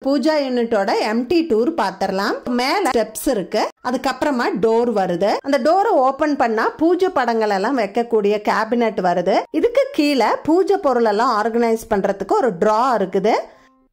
பூஜா யூனிட்டோட empty tour பாத்திரலாம். மேல ஸ்டெப்ஸ் இருக்கு, அதுக்கப்புறமா டோர் வருது. அந்த டோரை ஓபன் பண்ணா பூஜை படங்கள் எல்லாம் வைக்கக்கூடிய கேபினெட் வருது. இதுக்கு கீழே பூஜை பொருள் எல்லாம் ஆர்கனைஸ் பண்றதுக்கு ஒரு டிரா இருக்குது.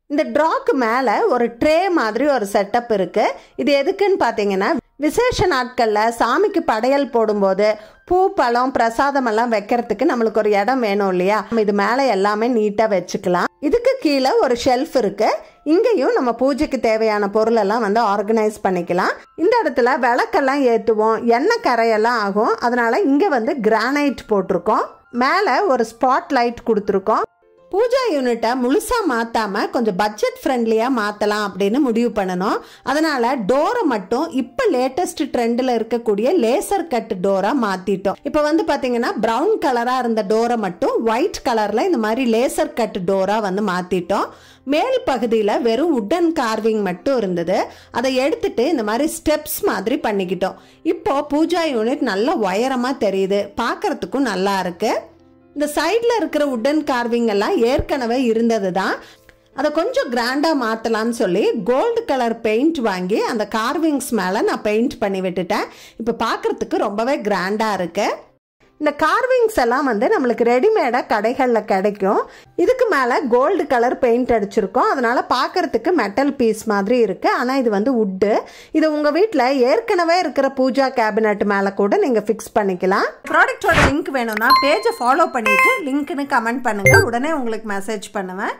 இந்த டிராக்கு மேல ஒரு ட்ரே மாதிரி ஒரு செட்டப் இருக்கு. இது எதுக்குன்னு பாத்தீங்கன்னா, விசேஷ நாட்கள்ல சாமிக்கு படையல் போடும்போது பூ பழம் பிரசாதம் எல்லாம் வைக்கிறதுக்கு நம்மளுக்கு ஒரு இடம் வேணும் இல்லையா, இது மேல எல்லாமே நீட்டா வச்சுக்கலாம். இதுக்கு கீழே ஒரு ஷெல்ஃப் இருக்கு. இங்கேயும் நம்ம பூஜைக்கு தேவையான பொருள் எல்லாம் ஆர்கனைஸ் பண்ணிக்கலாம். இந்த இடத்துல விளக்கெல்லாம் ஏற்றுவோம், எண்ணெய் கரையெல்லாம் ஆகும். அதனால இங்க கிரானைட் போட்டிருக்கோம். மேல ஒரு ஸ்பாட் லைட் கொடுத்துருக்கோம். பூஜா யூனிட்டை முழுசா மாத்தாம கொஞ்சம் பட்ஜெட் ஃப்ரெண்ட்லியா மாத்தலாம் அப்படின்னு முடிவு பண்ணணும். அதனால டோரை மட்டும் இப்ப லேட்டஸ்ட் ட்ரெண்ட்ல இருக்கக்கூடிய லேசர் கட் டோரா மாத்திட்டோம். இப்ப பாத்தீங்கன்னா பிரவுன் கலரா இருந்த டோரை மட்டும் ஒயிட் கலர்ல இந்த மாதிரி லேசர் கட் டோரா மாத்திட்டோம். மேல் பகுதியில வெறும் உட்டன் கார்விங் மட்டும் இருந்தது. அதை எடுத்துட்டு இந்த மாதிரி ஸ்டெப்ஸ் மாதிரி பண்ணிக்கிட்டோம். இப்போ பூஜா யூனிட் நல்ல உயரமா தெரியுது, பார்க்கறதுக்கும் நல்லா இருக்கு. இந்த சைட்ல இருக்கிற உட்டன் கார்விங் எல்லாம் ஏற்கனவே இருந்தது தான். அதை கொஞ்சம் கிராண்டா மாத்தலாம்னு சொல்லி கோல்டு கலர் பெயிண்ட் வாங்கி அந்த கார்விங்ஸ் மேல நான் பெயிண்ட் பண்ணி விட்டுட்டேன். இப்ப பார்க்கறதுக்கு ரொம்பவே கிராண்டா இருக்கு. இந்த கார்விங்ஸ் எல்லாம் நம்மளுக்கு ரெடிமேடா கடைகள்ல கிடைக்கும். இதுக்கு மேல கோல்டு கலர் பெயிண்ட் அடிச்சிருக்கோம். அதனால பார்க்கறதுக்கு மெட்டல் பீஸ் மாதிரி இருக்கு. ஆனா இது வுட்டு. இது உங்க வீட்டுல ஏற்கனவே இருக்கிற பூஜா கேபினெட் மேல கூட நீங்க ஃபிக்ஸ் பண்ணிக்கலாம். ப்ராடக்டோட லிங்க் வேணும்னா பேஜை ஃபாலோ பண்ணிட்டு லிங்க்னு கமெண்ட் பண்ணுங்க, உடனே உங்களுக்கு மெசேஜ் பண்ணுவேன்.